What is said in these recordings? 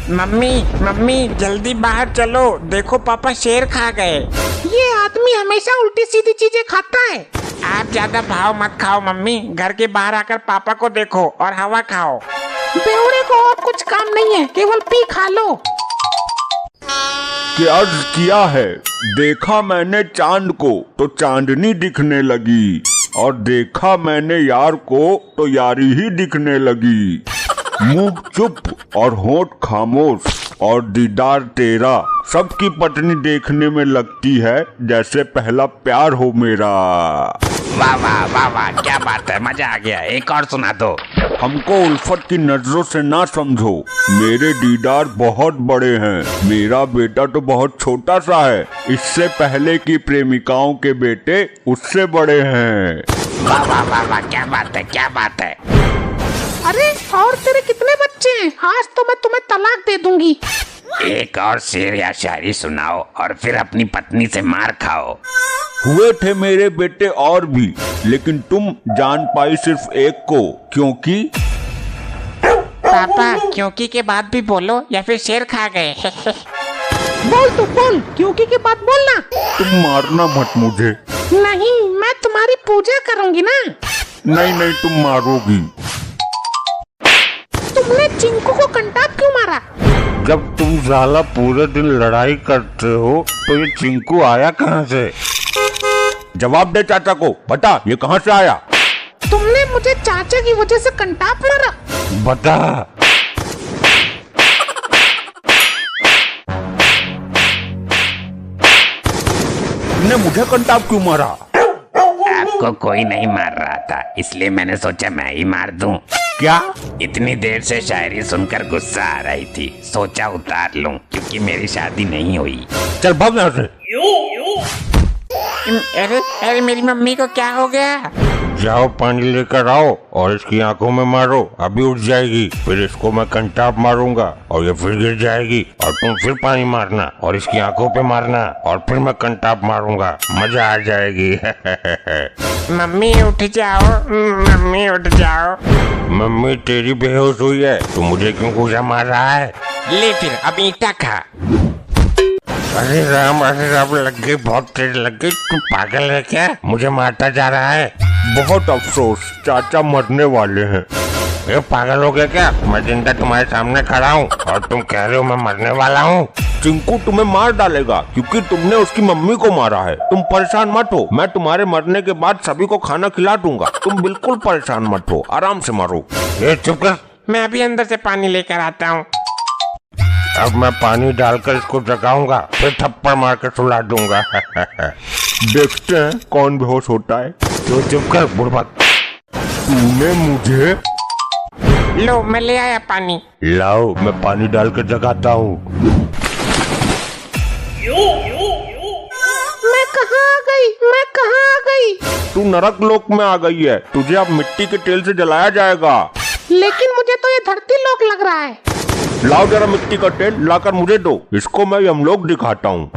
Mummy mummy जल्दी बाहर चलो, देखो पापा शेर खा गए। ये आदमी हमेशा उल्टी सीधी चीजें खाता है। आप ज्यादा भाव मत खाओ मम्मी, घर के बाहर आकर पापा को देखो और हवा खाओ। बेवड़े को और कुछ काम नहीं है, केवल पी खा लो। क्या किया है? देखा मैंने चांद को तो चांदनी दिखने लगी, और देखा मैंने यार को तो यारी ही दिखने लगी। मुंह चुप और होंठ खामोश और दीदार तेरा, सबकी पत्नी देखने में लगती है जैसे पहला प्यार हो मेरा। वाह वाह वाह वाह, क्या बात है, मजा आ गया। एक और सुना दो। हमको उल्फत की नजरों से ना समझो, मेरे दीदार बहुत बड़े हैं, मेरा बेटा तो बहुत छोटा सा है, इससे पहले की प्रेमिकाओं के बेटे उससे बड़े हैं। वाह वाह वाह वाह, क्या बात है, क्या बात है। अरे और तेरे कितने बच्चे हैं? आज तो मैं तुम्हें तलाक दे दूंगी। एक और शेर या शायरी सुनाओ और फिर अपनी पत्नी से मार खाओ। हुए थे मेरे बेटे और भी, लेकिन तुम जान पाई सिर्फ एक को, क्योंकि पापा क्योंकि के बाद भी बोलो या फिर शेर खा गए। बोल तो बोल, क्योंकि के बाद बोलना। तुम मारना मत मुझे। नहीं, मैं तुम्हारी पूजा करूंगी ना। नहीं नहीं, तुम मारोगी। तुमने चिंकू को कंटाप क्यों मारा? जब तुम साला पूरे दिन लड़ाई करते हो तो ये चिंकू आया कहाँ से? जवाब दे चाचा को, बता ये कहाँ से आया? तुमने मुझे चाचा की वजह से कंटाप मारा? बता। तुमने मुझे कंटाप क्यों मारा? आपको कोई नहीं मार रहा था, इसलिए मैंने सोचा मैं ही मार दूं। क्या? इतनी देर से शायरी सुनकर गुस्सा आ रही थी, सोचा उतार लूं क्योंकि मेरी शादी नहीं हुई। चल भाग यहाँ से। अरे अरे, मेरी मम्मी को क्या हो गया? जाओ पानी लेकर आओ और इसकी आंखों में मारो, अभी उठ जाएगी। फिर इसको मैं कंटाप मारूंगा और ये फिर गिर जाएगी, और तुम फिर पानी मारना और इसकी आंखों पे मारना, और फिर मैं कंटाप मारूंगा, मजा आ जाएगी। मम्मी उठ जाओ, मम्मी उठ जाओ। मम्मी तेरी बेहोश हुई है, तू मुझे क्यों गुस्सा मार रहा है? ले फिर अब ईंटा खा। अरे राम लग गई, बहुत तेज लग गई। तू पागल है क्या? मुझे मारता जा रहा है। बहुत अफसोस, चाचा मरने वाले हैं। ये पागल हो गया क्या? मैं जिंदा तुम्हारे सामने खड़ा हूँ और तुम कह रहे हो मैं मरने वाला हूँ। चिंकू तुम्हें मार डालेगा क्योंकि तुमने उसकी मम्मी को मारा है। तुम परेशान मत हो, मैं तुम्हारे मरने के बाद सभी को खाना खिला दूंगा। तुम बिल्कुल परेशान मत हो, आराम से मारो। ये चुप कर, मैं अभी अंदर से पानी लेकर आता हूँ। अब मैं पानी डालकर इसको जगाऊंगा, फिर थप्पड़ मार कर सुला दूंगा। देखते हैं कौन बेहोश होता है। तो चुप कर बुड़बक। तूने मुझे। लो मैं ले आया पानी। लाओ मैं पानी डालकर जगाता हूँ। मैं कहाँ आ गई? मैं कहाँ आ गई? तू नरक लोक में आ गई है, तुझे अब मिट्टी के तेल से जलाया जाएगा। लेकिन मुझे तो ये धरती लोक लग रहा है। लाओ जरा मिट्टी का तेल लाकर मुझे दो, इसको मैं यमलोक दिखाता हूँ।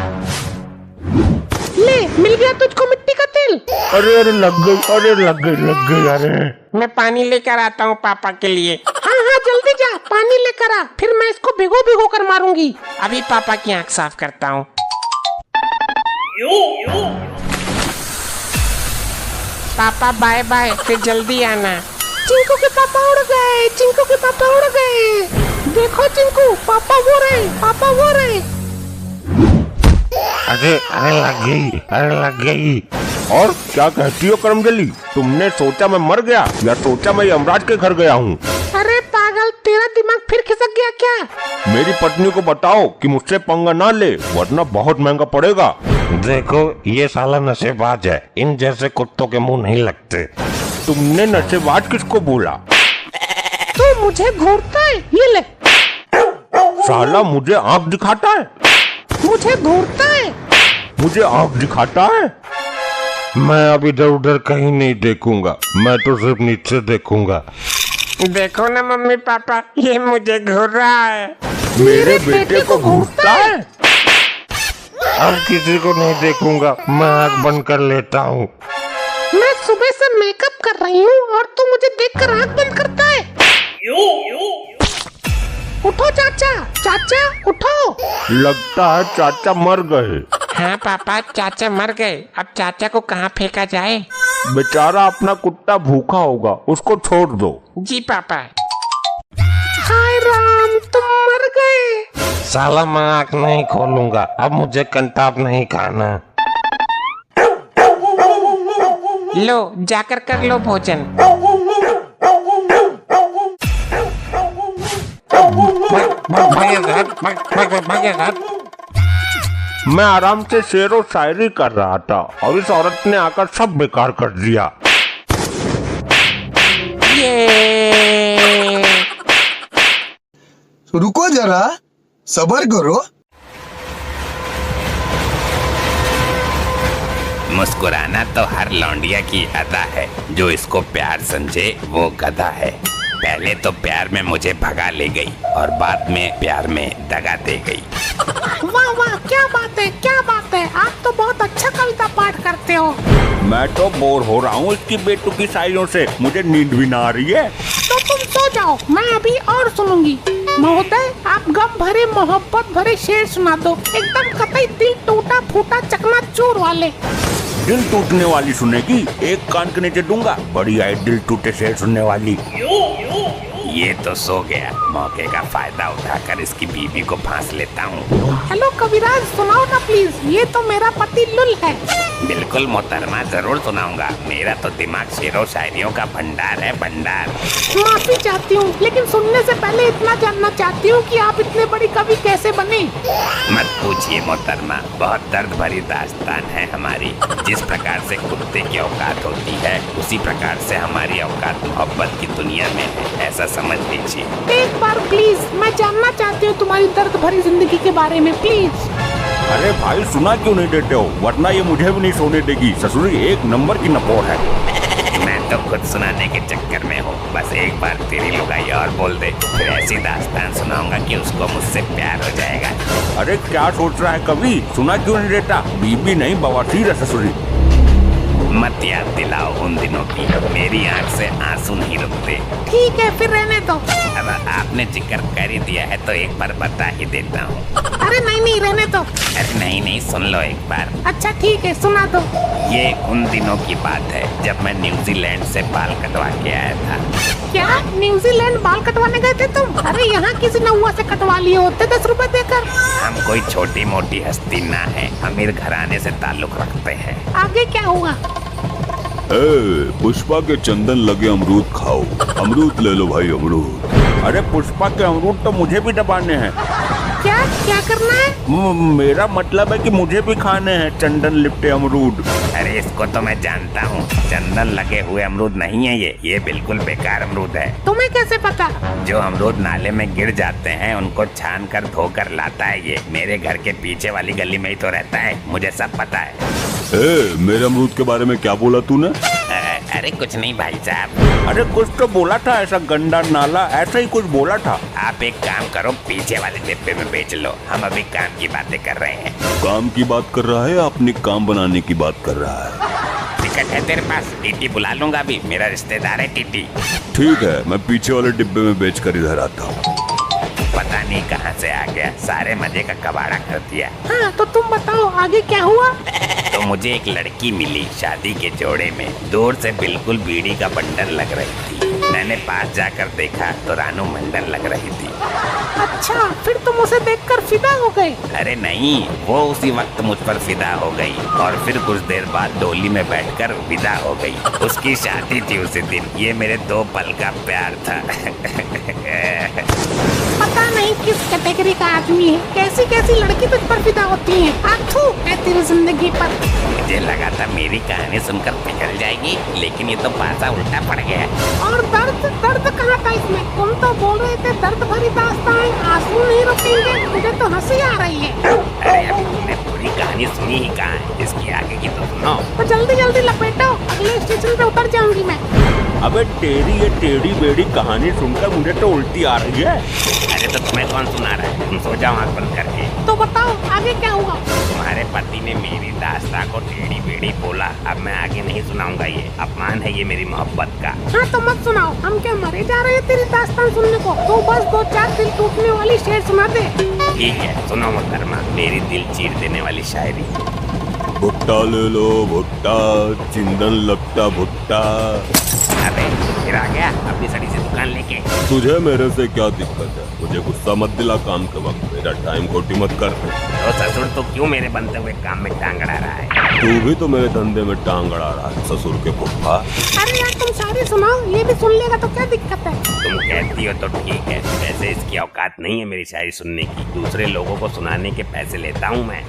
ले, मिल गया तुझको मिट्टी का तेल। अरे अरे लग गई, अरे लग गई। अरे मैं पानी लेकर आता हूँ पापा के लिए। हाँ हाँ जल्दी जा, पानी लेकर आ, फिर मैं इसको भिगो कर मारूंगी। अभी पापा की आंख साफ करता हूँ। पापा बाय बाय, फिर जल्दी आना। चिंकू के पापा उड़ गए, चिंकू के पापा उड़ गए। देखो चिंकू, पापा वो रहे। अरे लग गई। और क्या कहती हो करमजली? तुमने सोचा मैं मर गया या सोचा मैं यमराज के घर गया हूँ? अरे पागल, तेरा दिमाग फिर खिसक गया क्या? मेरी पत्नी को बताओ कि मुझसे पंगा ना ले, वरना बहुत महंगा पड़ेगा। देखो ये साला नशेबाज है, इन जैसे कुत्तों के मुंह नहीं लगते। तुमने नशेबाज किसको बोला? तू मुझे घूरता है, ये ले। साला मुझे आँख दिखाता है। मुझे घूरता है। मुझे आँख दिखाता है। मैं अब इधर उधर कहीं नहीं देखूंगा, मैं तो सिर्फ नीचे देखूंगा। देखो ना मम्मी पापा, ये मुझे घूर रहा है। मेरे बेटे को घूरता है। अब किसी को नहीं देखूंगा, मैं आँख बंद कर लेता हूँ। मैं सुबह से मेकअप कर रही हूँ और तू मुझे देखकर आँख बंद करता है। उठो चाचा, चाचा उठो। लगता है चाचा मर गए। हाँ पापा, चाचा मर गए। अब चाचा को कहाँ फेंका जाए? बेचारा अपना कुत्ता भूखा होगा, उसको छोड़ दो। जी पापा। हाय राम, तुम मर गए। साला मैं आँख नहीं खोलूंगा, अब मुझे कंटाप नहीं खाना। लो जाकर कर लो भोजन। मैं आराम से शेरो शायरी कर रहा था और इस औरत ने आकर सब बेकार कर दिया। ये रुको जरा, सब्र करो। मुस्कुराना तो हर लौंडिया की अदा है, जो इसको प्यार समझे वो गधा है। पहले तो प्यार में मुझे भगा ले गई और बाद में प्यार में दगा दे गई। वाह वाह, क्या बात है, क्या बात है। आप तो बहुत अच्छा कविता पाठ करते हो। मैं तो बोर हो रहा हूँ इसकी बेटू की शायरियों से, मुझे नींद भी ना आ रही है। तो तुम सो जाओ, मैं अभी और सुनूंगी। महोदय, आप गम भरे मोहब्बत भरे शेर सुना दो, एकदम कतई दिल टूटा फूटा चकनाचूर वाले। दिल टूटने वाली सुनेगी, एक कान के नीचे दूंगा। बड़ी आई दिल टूटे शेर सुनने वाली। ये तो सो गया, मौके का फायदा उठाकर इसकी बीवी को फांस लेता हूँ। हेलो कविराज, सुनाओ ना प्लीज, ये तो मेरा पति लुल है। बिल्कुल मोहतरमा, जरूर सुनाऊंगा। मेरा तो दिमाग शेरों शायरियों का भंडार है, भंडार। माफी चाहती हूँ, लेकिन सुनने से पहले इतना जानना चाहती हूँ कि आप इतने बड़ी कवि कैसे बने। मत पूछिए मोहतरमा, बहुत दर्द भरी दास्तान है हमारी। जिस प्रकार से कुत्ते की औकात होती है, उसी प्रकार से हमारी औकात मोहब्बत की दुनिया में है, ऐसा समझ लीजिए। एक बार प्लीज, मैं जानना चाहती हूँ तुम्हारी दर्द भरी जिंदगी के बारे में, प्लीज। अरे भाई सुना क्यों नहीं देते हो, वरना ये मुझे भी नहीं सोने देगी। ससुरी एक नंबर की नपोर है। मैं तो खुद सुनाने के चक्कर में हूँ। बस एक बार तेरी लुगाई और बोल दे, फिर ऐसी दास्तान सुनाऊंगा कि उसको मुझसे प्यार हो जाएगा। अरे क्या सोच रहा है कभी, सुना क्यों नहीं देता? बीबी नहीं बवासीर है ससुरी। मत याद दिलाओ उन दिनों की, मेरी आंख से आंसू नहीं रुकते। ठीक है, फिर रहने दो। अब आपने जिक्र कर ही दिया है तो एक बार बता ही देता हूँ। अरे नहीं नहीं, रहने दो। अरे नहीं नहीं, सुन लो एक बार। अच्छा ठीक है, सुना दो। ये उन दिनों की बात है जब मैं न्यूजीलैंड से बाल कटवा के आया था। क्या न्यूजीलैंड बाल कटवाने गए थे तुम? अरे यहाँ किसी नौआ से कटवा लिए होते 10 रुपए देकर। हम कोई छोटी मोटी हस्ती ना है, अमीर घराने से ताल्लुक रखते हैं। आगे क्या हुआ? पुष्पा के चंदन लगे अमरूद खाओ। अमरूद ले लो भाई, अमरूद। अरे पुष्पा के अमरूद तो मुझे भी दबाने हैं। क्या क्या करना है? मेरा मतलब है कि मुझे भी खाने हैं चंदन लिपटे अमरूद। अरे इसको तो मैं जानता हूँ, चंदन लगे हुए अमरूद नहीं है ये बिल्कुल बेकार अमरूद है। तुम्हें कैसे पता? जो अमरूद नाले में गिर जाते हैं उनको छान कर धोकर लाता है ये। मेरे घर के पीछे वाली गली में ही तो रहता है, मुझे सब पता है। मेरे अमरूद के बारे में क्या बोला तूने? अरे कुछ नहीं भाई साहब। अरे कुछ तो बोला था, ऐसा गंदा नाला, ऐसा ही कुछ बोला था। आप एक काम करो, पीछे वाले डिब्बे में बेच लो, हम अभी काम की बातें कर रहे हैं। काम की बात कर रहा है, अपनी काम बनाने की बात कर रहा है। टिकट है तेरे पास? टीटी बुला लूंगा अभी, मेरा रिश्तेदार है टीटी। ठीक है, मैं पीछे वाले डिब्बे में बेच कर इधर आता हूँ। पता नहीं कहाँ से आ गया, सारे मजे का कबाड़ा कर दिया। हाँ तो तुम बताओ आगे क्या हुआ? तो मुझे एक लड़की मिली शादी के जोड़े में, दूर से बिल्कुल बीड़ी का बंडल लग रही थी। मैंने पास जाकर देखा तो रानू मंडल लग रही थी। अच्छा, फिर तुम उसे देखकर फिदा हो गए? अरे नहीं, वो उसी वक्त मुझ पर फिदा हो गई और फिर कुछ देर बाद डोली में बैठकर विदा हो गई। उसकी शादी थी उसी दिन, ये मेरे 2 पल का प्यार था। पता नहीं किस कैटेगरी का आदमी है, कैसी कैसी लड़की तुझ पर फिदा होती है। आथू है तेरी जिंदगी पर। मुझे लगा था मेरी कहानी सुनकर पिघल जाएगी, लेकिन ये तो पासा उल्टा पड़ गया। और दर्द दर्द कहाँ था इसमें? तुम तो बोल रहे थे दर्द भरी दास्तान, आंसू नहीं रुकेंगे। मुझे तो हंसी आ रही है। अरे अब तुमने पूरी कहानी सुनी ही कहाँ है, इसकी आगे की तो सुनो। तो जल्दी जल्दी लपेटो, अगले स्टेशन पे उतर जाऊंगी मैं। अबे तेरी ये टेढ़ी बेड़ी कहानी सुनकर मुझे तो उल्टी आ रही है। अरे तो तुम्हें कौन सुना रहा है, तुम सो जाओ आँख बंद करके। तो बताओ आगे क्या हुआ? तुम्हारे पति ने मेरी दास्तां को टेढ़ी बेड़ी बोला। अब मैं आगे नहीं सुनाऊंगा, ये अपमान है ये मेरी मोहब्बत का। हाँ तो मत सुनाओ, हम क्या मरे जा रहे हैं तेरी दास्तान सुनने को? तो बस 2-4 दिल टूटने वाली शेर सुना दे। ठीक है, सुनो मोहतरमा मेरी दिल चीर देने वाली शायरी। भुट्टा ले लो भुट्टा, चिंदन लगता भुट्टा। अबे फिर आ गया अपनी सड़ी सी दुकान लेके। तुझे मेरे से क्या दिक्कत है? मुझे गुस्सा मत दिला काम के वक्त, मेरा टाइम खोटी मत कर। तो ससुर तो क्यों मेरे बनते हुए काम में टांग अड़ा रहा है? तू भी तो मेरे धंधे में टांग अड़ा रहा है, ससुर के पुप्पा। अरे यार तुम शायरी सुनाओ, ये भी सुन लेगा तो क्या दिक्कत है? तुम कहती हो तो ठीक है, वैसे इसकी औकात नहीं है मेरी शायरी सुनने की। दूसरे लोगों को सुनाने के पैसे लेता हूँ मैं।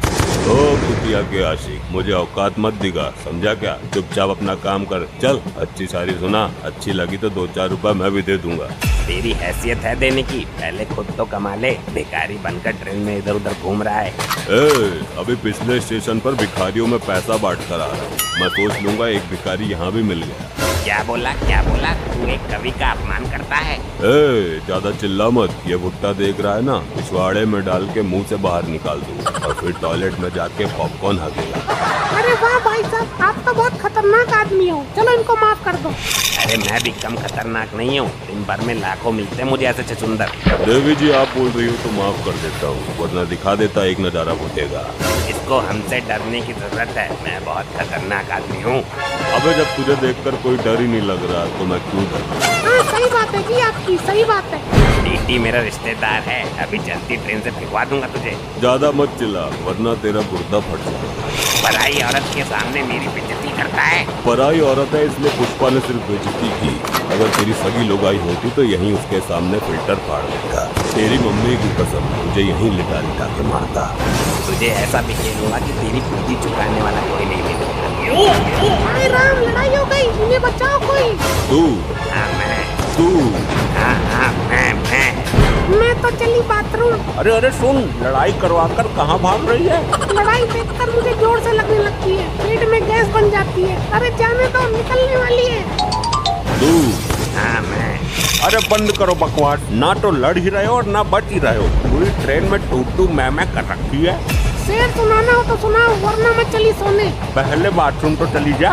ओ कुतिया के आशिक, मुझे औकात मत दिखा, समझा क्या? चुपचाप अपना काम कर। चल अच्छी शायरी सुना, अच्छी लगी तो 2-4 रुपए मैं भी दे दूंगा। तेरी हैसियत है देने की, पहले खुद तो कमा ले। भिखारी बनकर ट्रेन में इधर उधर घूम रहा है। अभी पिछले स्टेशन पर भिखारियों में पैसा बांट कर आ रहा हूँ, मैं सोच लूंगा एक भिखारी यहाँ भी मिल गया। क्या बोला क्या बोला? तू एक कवि का अपमान करता है। ज्यादा चिल्ला मत, ये भुट्टा देख रहा है ना, पिछवाड़े में डाल के मुंह से बाहर निकाल दूँ और फिर टॉयलेट में जाके पॉपकॉर्न हाकेगा। अरे वाह भाई साहब, आप तो बहुत खतरनाक आदमी हो। चलो इनको माफ कर दो। अरे मैं भी कम खतरनाक नहीं हूँ, दिन भर में लाखों मिलते हैं मुझे ऐसे छछुंदर। देवी जी आप बोल रही हो तो माफ कर देता हूँ, वरना दिखा देता एक नजारा भुटेगा। इसको हमसे डरने की जरूरत है, मैं बहुत खतरनाक आदमी हूँ। अबे जब तुझे देखकर कोई डर ही नहीं लग रहा तो मैं क्यों डरूं? हाँ सही बात है जी आपकी, सही बात है। टीटी मेरा रिश्तेदार है, अभी चलती ट्रेन से फिरवा दूंगा तुझे। ज्यादा मत चिल्ला वरना तेरा गुर्दा फट जाएगा। पराई औरत के सामने मेरी बेइज्जती करता है। पराई औरत है इसलिए पुष्पा ने सिर्फ बेइज्जती की, अगर तेरी सगी लुगाई होती तो यहीं उसके सामने फिल्टर फाड़ देता। तेरी मम्मी की कसम, मुझे यहीं लिटा लिटा के मारता। तुझे ऐसा बिखेरूंगा कि तेरी पूंजी चुकाने वाला कोई नहीं मिलेगा। हाय राम, लड़ाई हो गई, इन्हें बचाओ कोई। तू हाँ मैं, तू हाँ मैं। मैं तो चली बाथरूम। अरे सुन, लड़ाई करवा कर कहाँ भाग रही है? लड़ाई देखकर मुझे जोर से लगने लगती है, पेट में गैस बन जाती है। अरे जाने दो, निकलने वाली है। तू हाँ मैं। अरे बंद करो बकवास, ना तो लड़ ही रहे हो और ना बच ही रहे हो। पूरी ट्रेन में टू मैं कर रखी है। शेर सुनाना हो तो सुनाओ, वरना मैं चली सोने। पहले बाथरूम तो चली जा।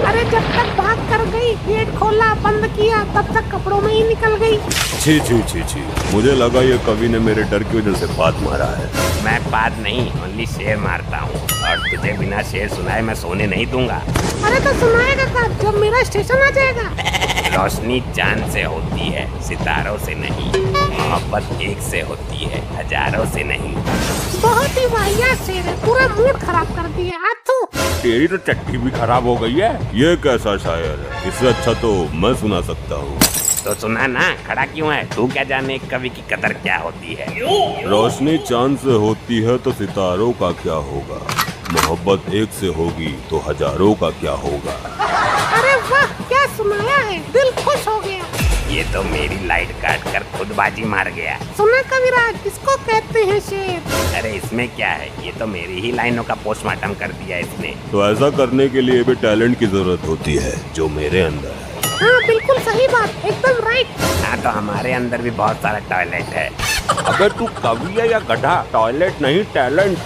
अरे जब तक भाग कर गई, गेट खोला बंद किया, तब तक कपड़ों में ही निकल गई। छी छी छी छी, मुझे लगा ये कवि ने मेरे डर की वजह से बात मारा है। मैं पाद नहीं, ओनली शेर मारता हूँ, और तुझे बिना शेर सुनाए मैं सोने नहीं दूंगा। अरे तो सुनाएगा कब? जब मेरा स्टेशन आ जाएगा। रोशनी चांद से होती है, सितारों से नहीं। मोहब्बत एक से होती है, हजारों से नहीं। बहुत ही वाहियात शेर है, पूरा मूड खराब कर दिया। आथू तेरी तो चट्टी भी खराब हो गई है। ये कैसा शायर है? इससे अच्छा तो मैं सुना सकता हूँ। तो सुना ना, खड़ा क्यों है? तू क्या जाने एक कवि की कदर क्या होती है। रोशनी चांद से होती है तो सितारों का क्या होगा, मोहब्बत एक से होगी तो हजारों का क्या होगा। अरे वाह, क्या सुनाया है, दिल खुश हो गया। ये तो मेरी लाइट काट कर खुद बाजी मार गया। सुना कविराज, किसको कहते हैं शेर? अरे इसमें क्या है, ये तो मेरी ही लाइनों का पोस्टमार्टम कर दिया इसने। तो ऐसा करने के लिए भी टैलेंट की जरूरत होती है, जो मेरे अंदर है। हाँ बिल्कुल सही बात, एकदम राइट। हाँ तो हमारे अंदर भी बहुत सारा टॉयलेट है। अबे तू कवि है या गधा? टॉयलेट नहीं, टैलेंट।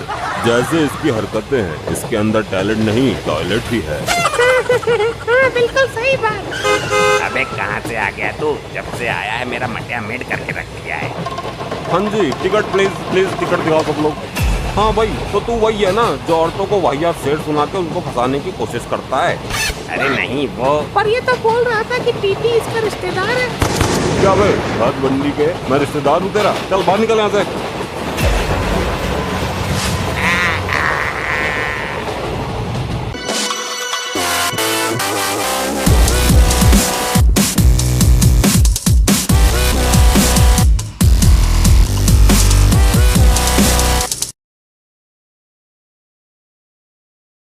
जैसे इसकी हरकतें हैं, इसके अंदर टैलेंट नहीं टॉयलेट ही है। हाँ बिल्कुल सही बात। अबे कहाँ से आ गया तू? जब से आया है मेरा मटिया मेड करके रख दिया है। हाँ जी, टिकट प्लीज टिकट दिखाओ सब लोग। हाँ भाई, तो तू वही है ना जो औरतों को वाहियात शेर सुना के उनको फंसाने की कोशिश करता है। अरे नहीं वो। पर ये तो बोल रहा था कि टीटी इसका रिश्तेदार है। क्या भाई, बात बंदी के मैं रिश्तेदार हूँ तेरा? चल बाहर निकल यहाँ से।